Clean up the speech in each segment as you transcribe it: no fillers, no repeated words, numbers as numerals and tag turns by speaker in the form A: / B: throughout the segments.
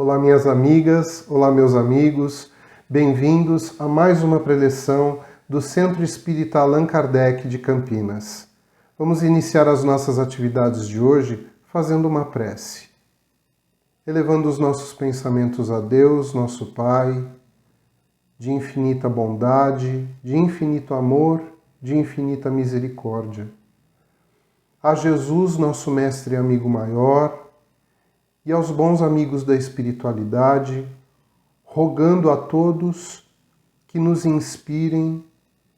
A: Olá, minhas amigas, olá, meus amigos, bem-vindos a mais uma preleção do Centro Espírita Allan Kardec de Campinas. Vamos iniciar as nossas atividades de hoje fazendo uma prece, elevando os nossos pensamentos a Deus, nosso Pai, de infinita bondade, de infinito amor, de infinita misericórdia. A Jesus, nosso Mestre e amigo maior, e aos bons amigos da espiritualidade, rogando a todos que nos inspirem,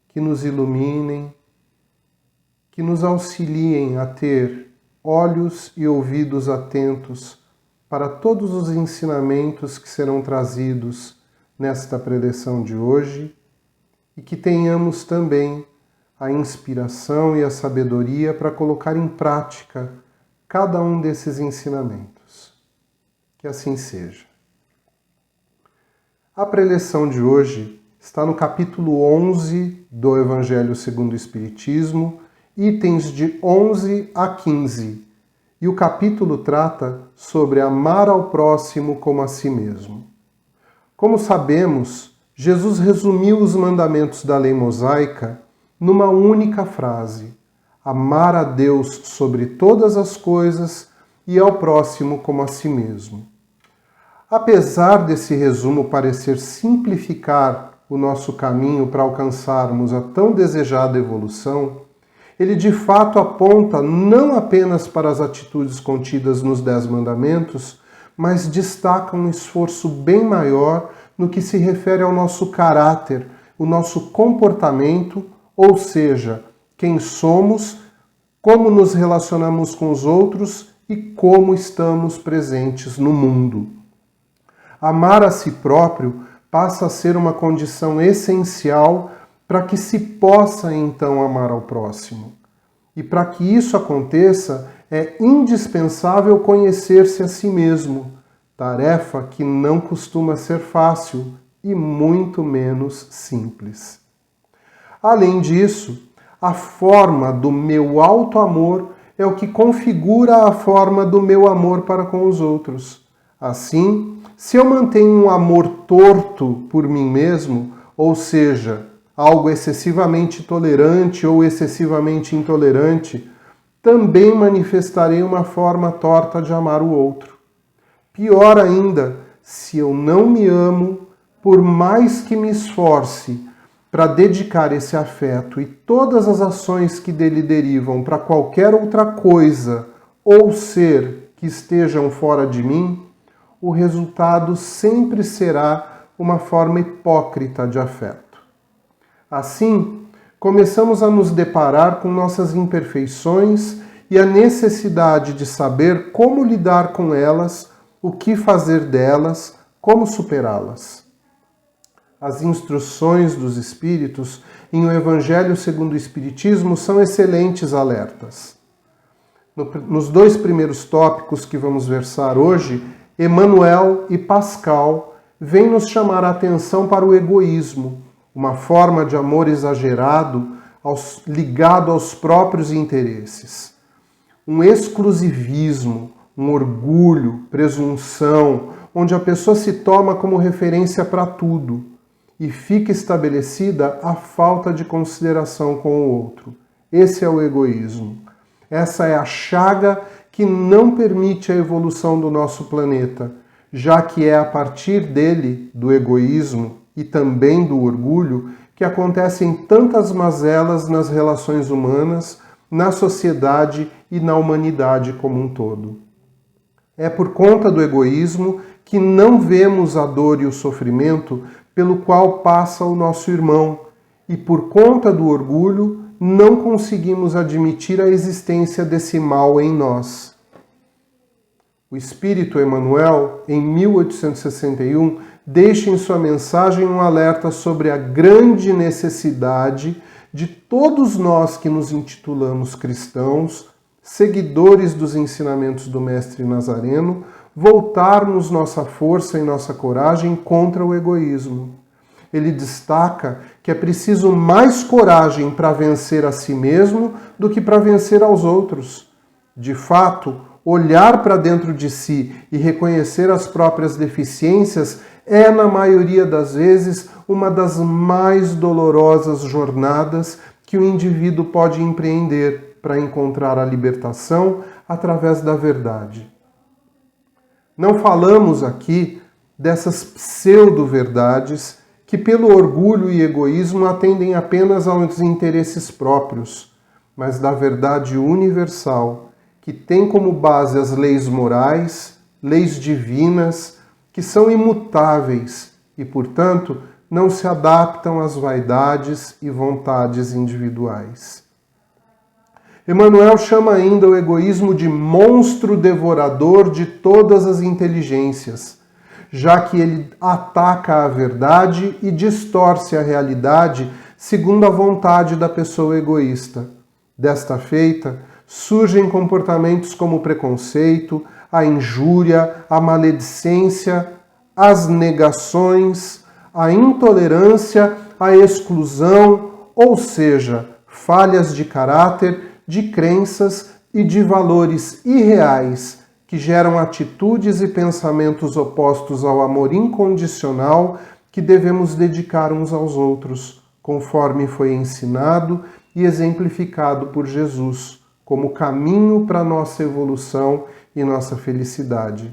A: que nos iluminem, que nos auxiliem a ter olhos e ouvidos atentos para todos os ensinamentos que serão trazidos nesta preleção de hoje e que tenhamos também a inspiração e a sabedoria para colocar em prática cada um desses ensinamentos. Que assim seja. A preleção de hoje está no capítulo 11 do Evangelho segundo o Espiritismo, itens de 11 a 15, e o capítulo trata sobre amar ao próximo como a si mesmo. Como sabemos, Jesus resumiu os mandamentos da lei mosaica numa única frase: amar a Deus sobre todas as coisas e ao próximo como a si mesmo. Apesar desse resumo parecer simplificar o nosso caminho para alcançarmos a tão desejada evolução, ele de fato aponta não apenas para as atitudes contidas nos 10 mandamentos, mas destaca um esforço bem maior no que se refere ao nosso caráter, o nosso comportamento, ou seja, quem somos, como nos relacionamos com os outros e como estamos presentes no mundo. Amar a si próprio passa a ser uma condição essencial para que se possa então amar ao próximo. E para que isso aconteça, é indispensável conhecer-se a si mesmo, tarefa que não costuma ser fácil e muito menos simples. Além disso, a forma do meu auto-amor é o que configura a forma do meu amor para com os outros. Assim, se eu mantenho um amor torto por mim mesmo, ou seja, algo excessivamente tolerante ou excessivamente intolerante, também manifestarei uma forma torta de amar o outro. Pior ainda, se eu não me amo, por mais que me esforce para dedicar esse afeto e todas as ações que dele derivam para qualquer outra coisa ou ser que estejam fora de mim, o resultado sempre será uma forma hipócrita de afeto. Assim, começamos a nos deparar com nossas imperfeições e a necessidade de saber como lidar com elas, o que fazer delas, como superá-las. As instruções dos Espíritos em O Evangelho segundo o Espiritismo são excelentes alertas. Nos 2 primeiros tópicos que vamos versar hoje, Emmanuel e Pascal vêm nos chamar a atenção para o egoísmo, uma forma de amor exagerado ligado aos próprios interesses. Um exclusivismo, um orgulho, presunção, onde a pessoa se toma como referência para tudo e fica estabelecida a falta de consideração com o outro. Esse é o egoísmo. Essa é a chaga que não permite a evolução do nosso planeta, já que é a partir dele, do egoísmo e também do orgulho, que acontecem tantas mazelas nas relações humanas, na sociedade e na humanidade como um todo. É por conta do egoísmo que não vemos a dor e o sofrimento pelo qual passa o nosso irmão, e por conta do orgulho não conseguimos admitir a existência desse mal em nós. O Espírito Emmanuel, em 1861, deixa em sua mensagem um alerta sobre a grande necessidade de todos nós que nos intitulamos cristãos, seguidores dos ensinamentos do Mestre Nazareno, voltarmos nossa força e nossa coragem contra o egoísmo. Ele destaca que é preciso mais coragem para vencer a si mesmo do que para vencer aos outros. De fato, olhar para dentro de si e reconhecer as próprias deficiências é, na maioria das vezes, uma das mais dolorosas jornadas que o indivíduo pode empreender para encontrar a libertação através da verdade. Não falamos aqui dessas pseudo-verdades que, pelo orgulho e egoísmo, atendem apenas aos interesses próprios, mas da verdade universal, que tem como base as leis morais, leis divinas, que são imutáveis e, portanto, não se adaptam às vaidades e vontades individuais. Emmanuel chama ainda o egoísmo de monstro devorador de todas as inteligências, já que ele ataca a verdade e distorce a realidade segundo a vontade da pessoa egoísta. Desta feita, surgem comportamentos como o preconceito, a injúria, a maledicência, as negações, a intolerância, a exclusão, ou seja, falhas de caráter, de crenças e de valores irreais que geram atitudes e pensamentos opostos ao amor incondicional que devemos dedicar uns aos outros, conforme foi ensinado e exemplificado por Jesus, como caminho para nossa evolução e nossa felicidade.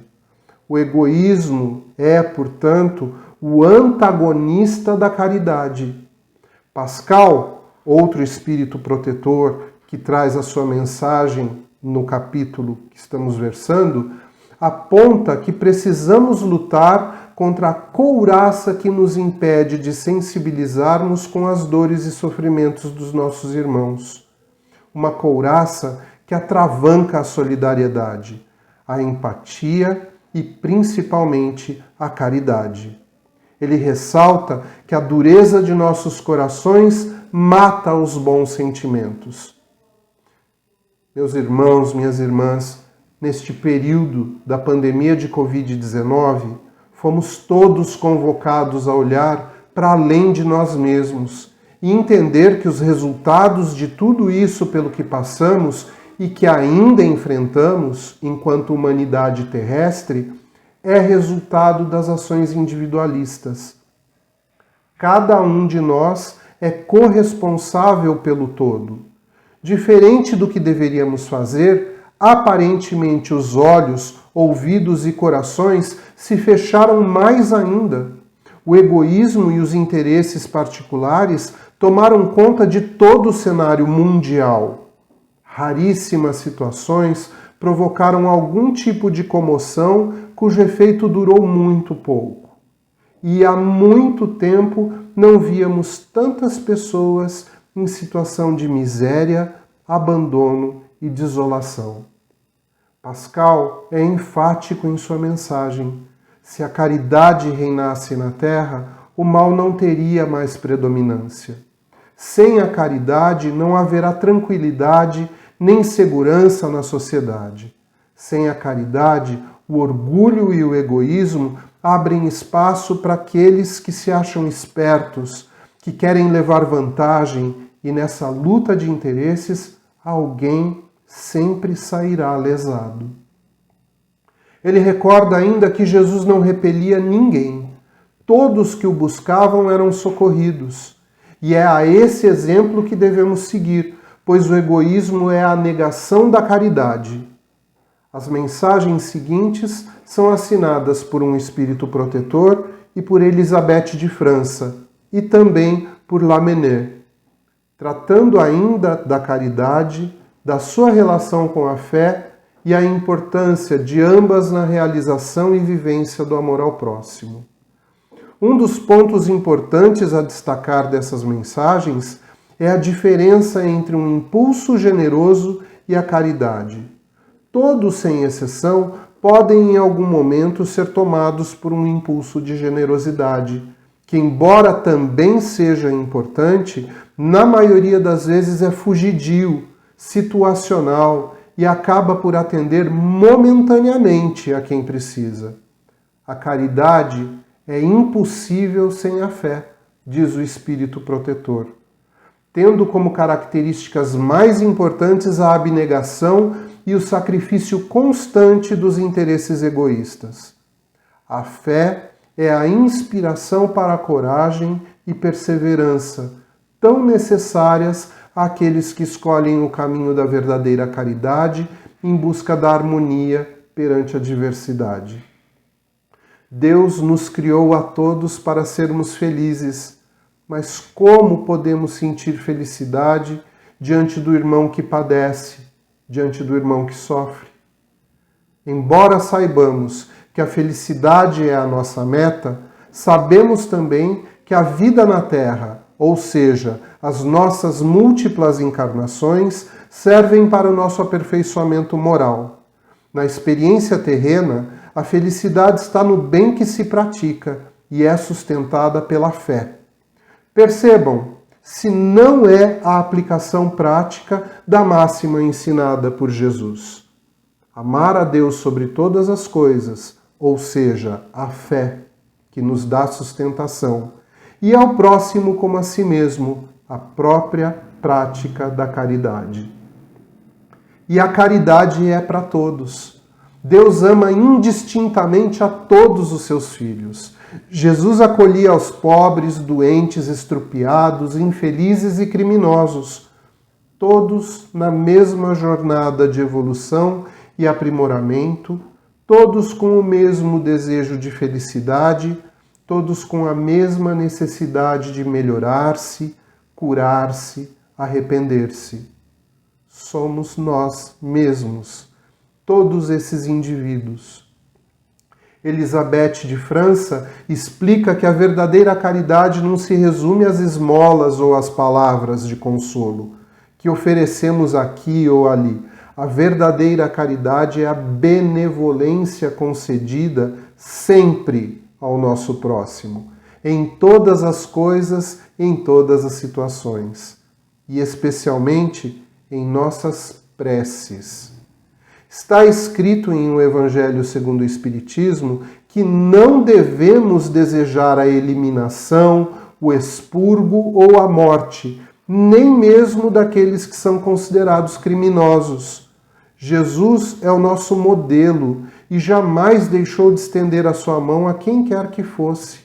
A: O egoísmo é, portanto, o antagonista da caridade. Pascal, outro espírito protetor que traz a sua mensagem no capítulo que estamos versando, aponta que precisamos lutar contra a couraça que nos impede de sensibilizarmos com as dores e sofrimentos dos nossos irmãos. Uma couraça que atravanca a solidariedade, a empatia e, principalmente, a caridade. Ele ressalta que a dureza de nossos corações mata os bons sentimentos. Meus irmãos, minhas irmãs, neste período da pandemia de Covid-19, fomos todos convocados a olhar para além de nós mesmos e entender que os resultados de tudo isso pelo que passamos e que ainda enfrentamos enquanto humanidade terrestre é resultado das ações individualistas. Cada um de nós é corresponsável pelo todo. Diferente do que deveríamos fazer, aparentemente os olhos, ouvidos e corações se fecharam mais ainda. O egoísmo e os interesses particulares tomaram conta de todo o cenário mundial. Raríssimas situações provocaram algum tipo de comoção cujo efeito durou muito pouco. E há muito tempo não víamos tantas pessoas em situação de miséria, abandono e desolação. Pascal é enfático em sua mensagem. Se a caridade reinasse na terra, o mal não teria mais predominância. Sem a caridade não haverá tranquilidade nem segurança na sociedade. Sem a caridade, o orgulho e o egoísmo abrem espaço para aqueles que se acham espertos, que querem levar vantagem, e nessa luta de interesses, alguém sempre sairá lesado. Ele recorda ainda que Jesus não repelia ninguém. Todos que o buscavam eram socorridos. E é a esse exemplo que devemos seguir, pois o egoísmo é a negação da caridade. As mensagens seguintes são assinadas por um espírito protetor e por Elisabeth de França, e também por Lamennais, tratando ainda da caridade, da sua relação com a fé e a importância de ambas na realização e vivência do amor ao próximo. Um dos pontos importantes a destacar dessas mensagens é a diferença entre um impulso generoso e a caridade. Todos, sem exceção, podem em algum momento ser tomados por um impulso de generosidade, que, embora também seja importante, na maioria das vezes é fugidio, situacional e acaba por atender momentaneamente a quem precisa. A caridade é impossível sem a fé, diz o Espírito protetor, tendo como características mais importantes a abnegação e o sacrifício constante dos interesses egoístas. A fé é a inspiração para a coragem e perseverança, tão necessárias àqueles que escolhem o caminho da verdadeira caridade em busca da harmonia perante a diversidade. Deus nos criou a todos para sermos felizes, mas como podemos sentir felicidade diante do irmão que padece, diante do irmão que sofre? Embora saibamos que a felicidade é a nossa meta, sabemos também que a vida na Terra, ou seja, as nossas múltiplas encarnações, servem para o nosso aperfeiçoamento moral. Na experiência terrena, a felicidade está no bem que se pratica e é sustentada pela fé. Percebam, se não é a aplicação prática da máxima ensinada por Jesus. Amar a Deus sobre todas as coisas, ou seja, a fé, que nos dá sustentação, e ao próximo como a si mesmo, a própria prática da caridade. E a caridade é para todos. Deus ama indistintamente a todos os seus filhos. Jesus acolhia aos pobres, doentes, estrupiados, infelizes e criminosos, todos na mesma jornada de evolução e aprimoramento, todos com o mesmo desejo de felicidade, todos com a mesma necessidade de melhorar-se, curar-se, arrepender-se. Somos nós mesmos, todos esses indivíduos. Elizabeth de França explica que a verdadeira caridade não se resume às esmolas ou às palavras de consolo que oferecemos aqui ou ali. A verdadeira caridade é a benevolência concedida sempre ao nosso próximo, em todas as coisas, em todas as situações, e especialmente em nossas preces. Está escrito em O Evangelho segundo o Espiritismo que não devemos desejar a eliminação, o expurgo ou a morte, nem mesmo daqueles que são considerados criminosos. Jesus é o nosso modelo e jamais deixou de estender a sua mão a quem quer que fosse.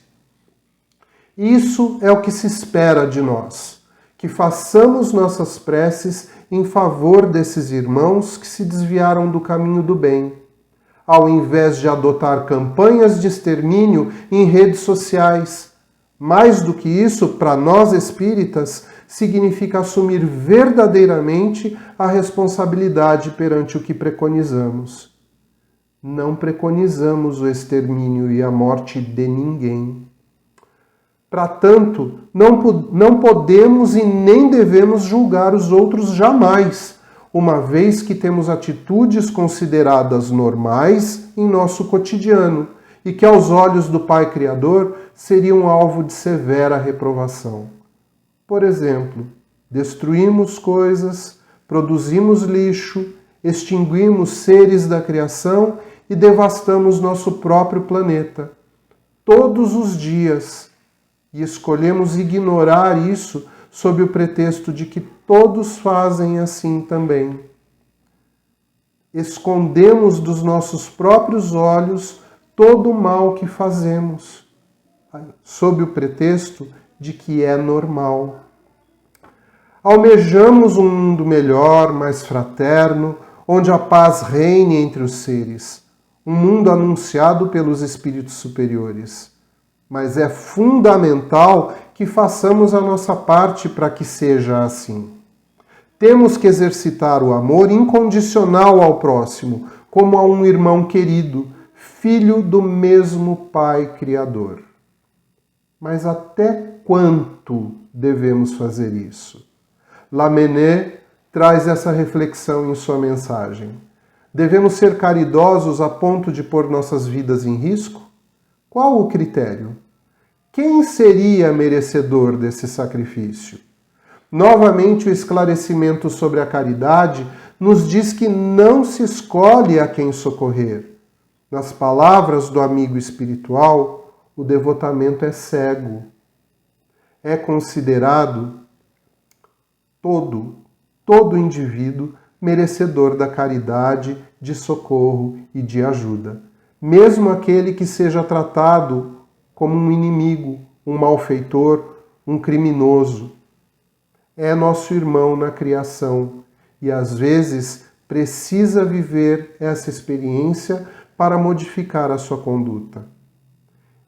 A: Isso é o que se espera de nós, que façamos nossas preces em favor desses irmãos que se desviaram do caminho do bem, ao invés de adotar campanhas de extermínio em redes sociais. Mais do que isso, para nós espíritas, significa assumir verdadeiramente a responsabilidade perante o que preconizamos. Não preconizamos o extermínio e a morte de ninguém. Para tanto, não podemos e nem devemos julgar os outros jamais, uma vez que temos atitudes consideradas normais em nosso cotidiano e que aos olhos do Pai Criador seriam alvo de severa reprovação. Por exemplo, destruímos coisas, produzimos lixo, extinguimos seres da criação e devastamos nosso próprio planeta. Todos os dias. E escolhemos ignorar isso sob o pretexto de que todos fazem assim também. Escondemos dos nossos próprios olhos todo o mal que fazemos, sob o pretexto de que é normal. Almejamos um mundo melhor, mais fraterno, onde a paz reine entre os seres, um mundo anunciado pelos espíritos superiores. Mas é fundamental que façamos a nossa parte para que seja assim. Temos que exercitar o amor incondicional ao próximo, como a um irmão querido, filho do mesmo Pai Criador. Mas até quanto devemos fazer isso? Lamennais traz essa reflexão em sua mensagem. Devemos ser caridosos a ponto de pôr nossas vidas em risco? Qual o critério? Quem seria merecedor desse sacrifício? Novamente, o esclarecimento sobre a caridade nos diz que não se escolhe a quem socorrer. Nas palavras do amigo espiritual, o devotamento é cego. É considerado todo indivíduo merecedor da caridade, de socorro e de ajuda. Mesmo aquele que seja tratado como um inimigo, um malfeitor, um criminoso, é nosso irmão na criação e às vezes precisa viver essa experiência para modificar a sua conduta.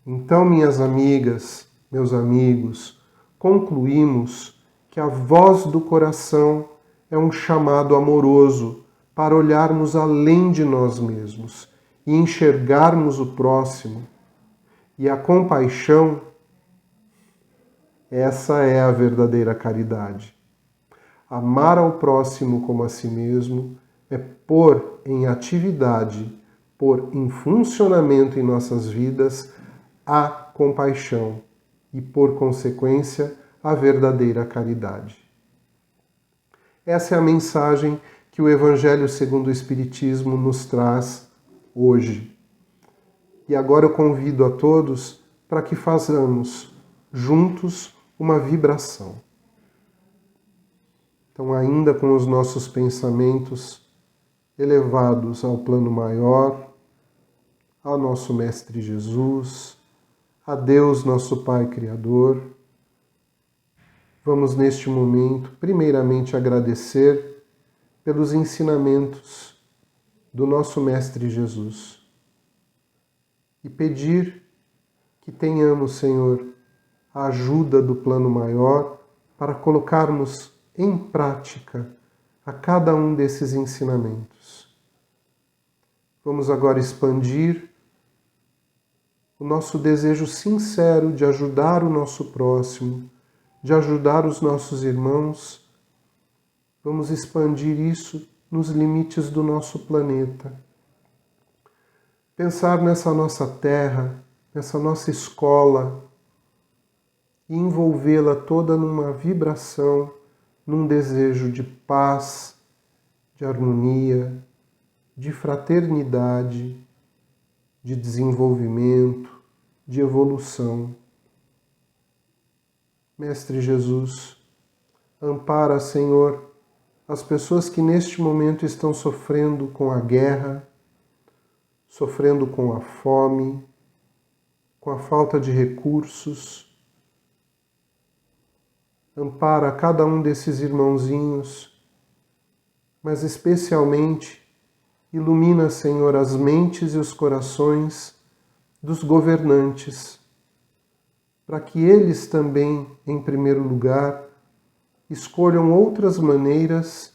A: Então, minhas amigas, meus amigos, concluímos que a voz do coração é um chamado amoroso para olharmos além de nós mesmos e enxergarmos o próximo. E a compaixão, essa é a verdadeira caridade. Amar ao próximo como a si mesmo é pôr em atividade, pôr em funcionamento em nossas vidas a compaixão e, por consequência, a verdadeira caridade. Essa é a mensagem que o Evangelho segundo o Espiritismo nos traz hoje. E agora eu convido a todos para que façamos juntos uma vibração. Então, ainda com os nossos pensamentos elevados ao plano maior, ao nosso Mestre Jesus, a Deus, nosso Pai Criador, vamos neste momento, primeiramente, agradecer pelos ensinamentos do nosso Mestre Jesus e pedir que tenhamos, Senhor, a ajuda do plano maior para colocarmos em prática a cada um desses ensinamentos. Vamos agora expandir o nosso desejo sincero de ajudar o nosso próximo, de ajudar os nossos irmãos. Vamos expandir isso nos limites do nosso planeta. Pensar nessa nossa terra, nessa nossa escola, e envolvê-la toda numa vibração, num desejo de paz, de harmonia, de fraternidade, de desenvolvimento, de evolução. Mestre Jesus, ampara, Senhor, as pessoas que neste momento estão sofrendo com a guerra, sofrendo com a fome, com a falta de recursos. Ampara cada um desses irmãozinhos, mas especialmente ilumina, Senhor, as mentes e os corações dos governantes, para que eles também, em primeiro lugar, escolham outras maneiras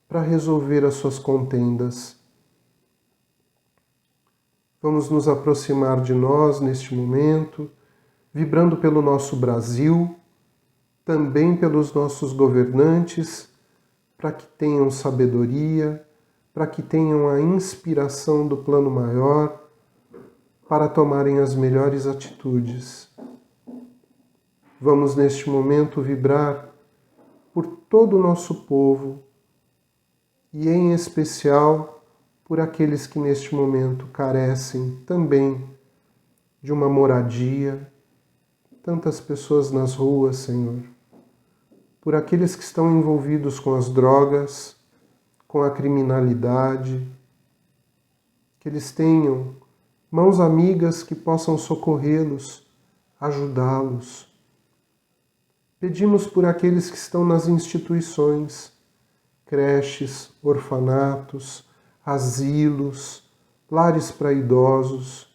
A: para resolver as suas contendas. Vamos nos aproximar de nós neste momento, vibrando pelo nosso Brasil, também pelos nossos governantes, para que tenham sabedoria, para que tenham a inspiração do plano maior, para tomarem as melhores atitudes. Vamos neste momento vibrar por todo o nosso povo e, em especial, por aqueles que neste momento carecem também de uma moradia, tantas pessoas nas ruas, Senhor, por aqueles que estão envolvidos com as drogas, com a criminalidade, que eles tenham mãos amigas que possam socorrê-los, ajudá-los. Pedimos por aqueles que estão nas instituições, creches, orfanatos, asilos, lares para idosos,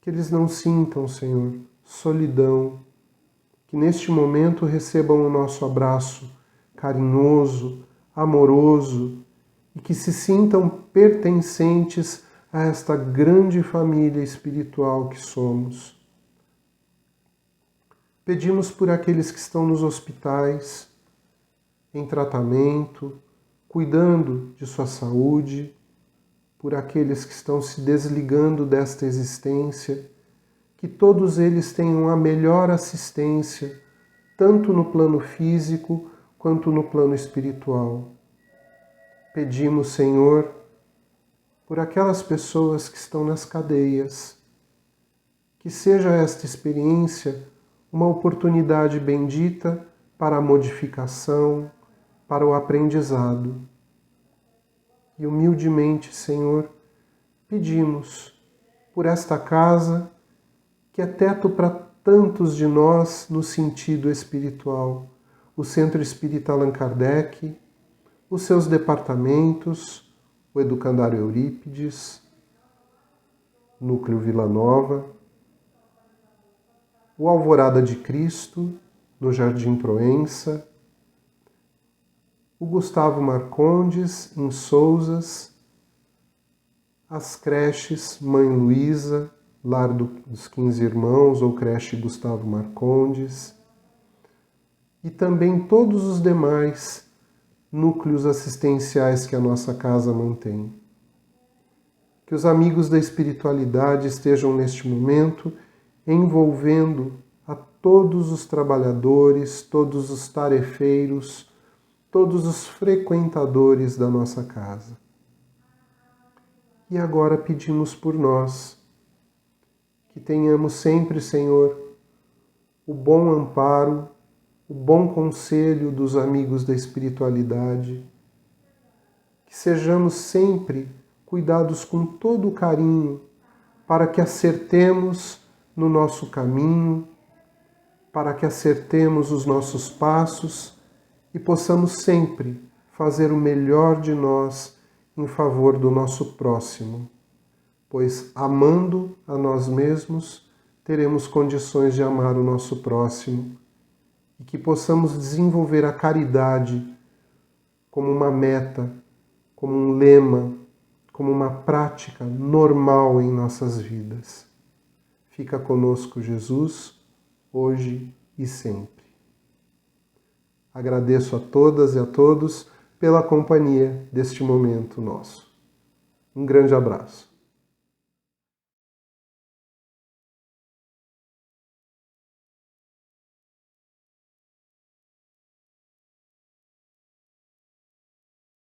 A: que eles não sintam, Senhor, solidão, que neste momento recebam o nosso abraço carinhoso, amoroso e que se sintam pertencentes a esta grande família espiritual que somos. Pedimos por aqueles que estão nos hospitais, em tratamento, cuidando de sua saúde, por aqueles que estão se desligando desta existência, que todos eles tenham a melhor assistência, tanto no plano físico quanto no plano espiritual. Pedimos, Senhor, por aquelas pessoas que estão nas cadeias, que seja esta experiência uma oportunidade bendita para a modificação, para o aprendizado. E humildemente, Senhor, pedimos por esta casa, que é teto para tantos de nós no sentido espiritual, o Centro Espírita Allan Kardec, os seus departamentos, o Educandário Eurípides, Núcleo Vila Nova, o Alvorada de Cristo, no Jardim Proença, o Gustavo Marcondes, em Sousas, as creches Mãe Luísa, Lar dos 15 Irmãos ou Creche Gustavo Marcondes, e também todos os demais núcleos assistenciais que a nossa casa mantém. Que os amigos da espiritualidade estejam neste momento envolvendo a todos os trabalhadores, todos os tarefeiros, todos os frequentadores da nossa casa. E agora pedimos por nós, que tenhamos sempre, Senhor, o bom amparo, o bom conselho dos amigos da espiritualidade, que sejamos sempre cuidados com todo o carinho, para que acertemos no nosso caminho, para que acertemos os nossos passos e possamos sempre fazer o melhor de nós em favor do nosso próximo, pois amando a nós mesmos, teremos condições de amar o nosso próximo e que possamos desenvolver a caridade como uma meta, como um lema, como uma prática normal em nossas vidas. Fica conosco, Jesus, hoje e sempre. Agradeço a todas e a todos pela companhia deste momento nosso. Um grande abraço.